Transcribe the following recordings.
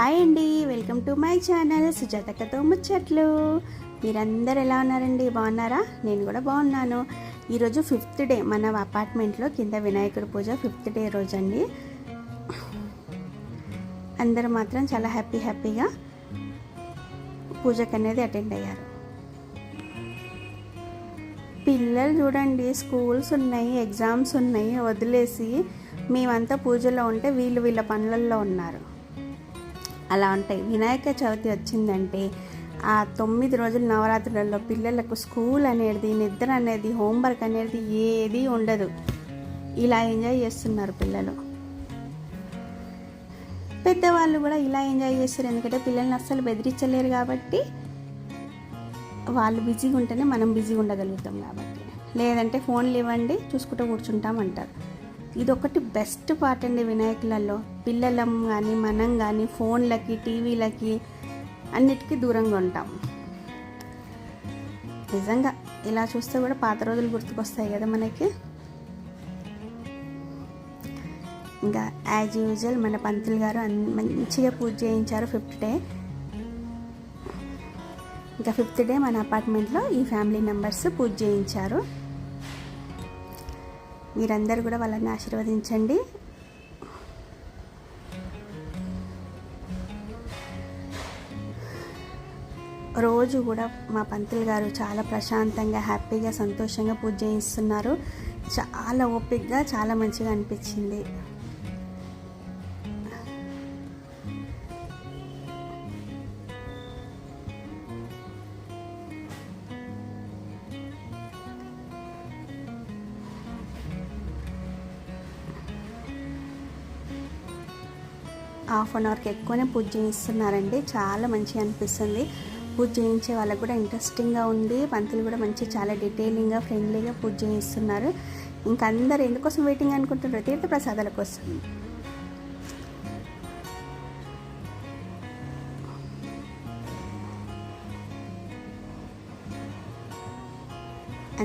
Hi అండి, welcome to my channel సుజాతకతో ముచ్చట్లు. మీరందరూ ఎలా ఉన్నారండి? బాగున్నారా? నేను కూడా బాగున్నాను. ఈరోజు 5th డే మన అపార్ట్మెంట్లో కింద వినాయకుడి పూజ 5th డే రోజు అండి. అందరూ మాత్రం చాలా హ్యాపీగా పూజకు అనేది అటెండ్ అయ్యారు. పిల్లలు చూడండి, స్కూల్స్ ఉన్నాయి, ఎగ్జామ్స్ ఉన్నాయి, వదిలేసి మేమంతా పూజలో ఉంటే వీళ్ళ పనులలో ఉన్నారు. అలా ఉంటాయి. వినాయక చవితి వచ్చిందంటే ఆ 9 రోజుల నవరాత్రులలో పిల్లలకు స్కూల్ అనేది, నిద్ర అనేది, హోంవర్క్ అనేది ఏది ఉండదు. ఇలా ఎంజాయ్ చేస్తున్నారు పిల్లలు. పెద్దవాళ్ళు కూడా ఇలా ఎంజాయ్ చేస్తారు. ఎందుకంటే పిల్లల్ని అస్సలు బెదిరించలేరు కాబట్టి, వాళ్ళు బిజీగా ఉంటేనే మనం బిజీగా ఉండగలుగుతాం కాబట్టి. లేదంటే ఫోన్లు ఇవ్వండి చూసుకుంటూ కూర్చుంటాం అంటారు. ఇదొకటి బెస్ట్ పార్ట్ అండి వినాయకులలో. పిల్లలం కానీ మనం కానీ ఫోన్లకి, టీవీలకి అన్నిటికీ దూరంగా ఉంటాం. నిజంగా ఇలా చూస్తే కూడా పాత రోజులు గుర్తుకొస్తాయి కదా మనకి. ఇంకా యాజ్ యూజువల్ మన పంతులు గారు మంచిగా పూజ చేయించారు 5th డే. ఇంకా 5th డే మన అపార్ట్మెంట్లో ఈ ఫ్యామిలీ మెంబర్స్ పూజ చేయించారు. మీరందరూ కూడా వాళ్ళని ఆశీర్వదించండి. రోజు కూడా మా పంతులు గారు చాలా ప్రశాంతంగా, హ్యాపీగా, సంతోషంగా పూజ చేయిస్తున్నారు. చాలా ఓపికగా, చాలా మంచిగా అనిపించింది. హాఫ్ అన్ అవర్కి ఎక్కువనే పూజ చేయిస్తున్నారండి. చాలా మంచిగా అనిపిస్తుంది. పూజ చేయించే వాళ్ళకు కూడా ఇంట్రెస్టింగ్గా ఉంది. పంతులు కూడా చాలా డీటెయిలింగ్గా, ఫ్రెండ్లీగా పూజ చేయిస్తున్నారు. ఇంకా అందరు ఎందుకోసం వెయిటింగ్ అనుకుంటున్నారు? తీర్థ ప్రసాదాల కోసం.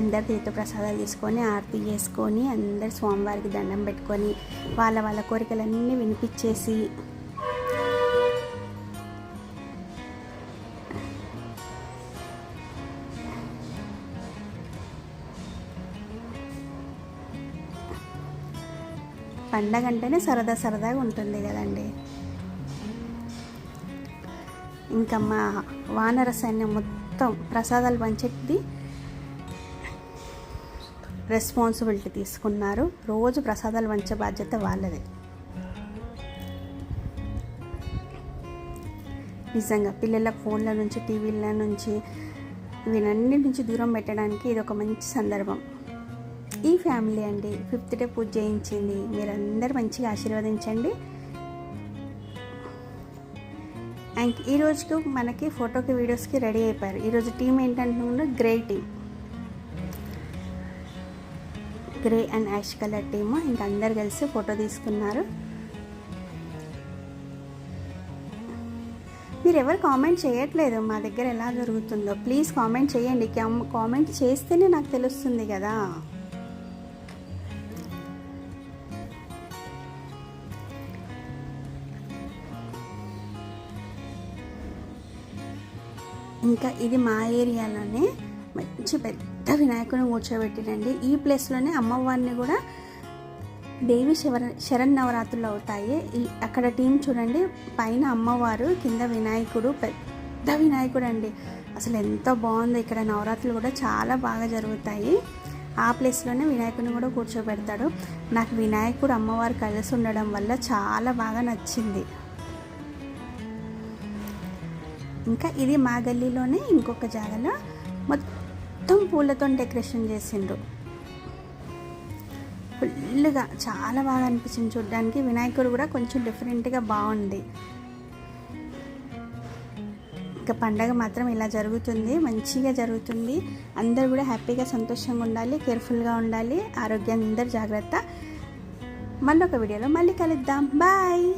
అందరు తీర్థ ప్రసాదాలు తీసుకొని, ఆరతి చేసుకొని, అందరు స్వామివారికి దండం పెట్టుకొని, వాళ్ళ కోరికలన్నీ వినిపించేసి పండగ అంటేనే సరదాగా ఉంటుంది కదండి. ఇంకా మా వానర సైన్యం మొత్తం ప్రసాదాలు పంచేది రెస్పాన్సిబిలిటీ తీసుకున్నారు. రోజు ప్రసాదాలు పంచే బాధ్యత వాళ్ళది. నిజంగా పిల్లలకు ఫోన్ల నుంచి, టీవీల నుంచి, వీటన్నిటి నుంచి దూరం పెట్టడానికి ఇది ఒక మంచి సందర్భం. ఈ ఫ్యామిలీ అండి 5th డే పూజ చేయించింది. మీరందరూ మంచిగా ఆశీర్వదించండి. అండ్ ఈ రోజుకు మనకి ఫోటోకి, వీడియోస్కి రెడీ అయిపోయారు. ఈరోజు టీం ఏంటంటే grey team, grey and ash colour team. ఇంకా అందరు కలిసి ఫోటో తీసుకున్నారు. మీరు ఎవరు కామెంట్ చేయట్లేదు మా దగ్గర ఎలా జరుగుతుందో. ప్లీజ్ కామెంట్ చేయండి. కామెంట్ చేస్తేనే నాకు తెలుస్తుంది కదా. ఇంకా ఇది మా ఏరియాలోనే మంచి పెద్ద వినాయకుని కూర్చోబెట్టినండి. ఈ ప్లేస్లోనే అమ్మవారిని కూడా దేవి శరన్నవరాత్రులు అవుతాయి. అక్కడ టీం చూడండి, పైన అమ్మవారు, కింద వినాయకుడు, పెద్ద వినాయకుడు అండి. అసలు ఎంతో బాగుంది. ఇక్కడ నవరాత్రులు కూడా చాలా బాగా జరుగుతాయి. ఆ ప్లేస్లోనే వినాయకుడిని కూడా కూర్చోబెడతాడు. నాకు వినాయకుడు, అమ్మవారు కలిసి ఉండడం వల్ల చాలా బాగా నచ్చింది. ఇంకా ఇది మా గల్లీలోనే ఇంకొక జాగాలో మొత్తం పూలతో డెకరేషన్ చేసిండ్రు. ఫుల్గా చాలా బాగా అనిపించింది చూడడానికి. వినాయకుడు కూడా కొంచెం డిఫరెంట్గా బాగుంది. ఇంకా పండగ మాత్రం ఇలా జరుగుతుంది, మంచిగా జరుగుతుంది. అందరూ కూడా హ్యాపీగా, సంతోషంగా ఉండాలి, కేర్ఫుల్గా ఉండాలి, ఆరోగ్యం అందరు జాగ్రత్త. మళ్ళీ ఒక వీడియోలో మళ్ళీ కలుద్దాం. బాయ్.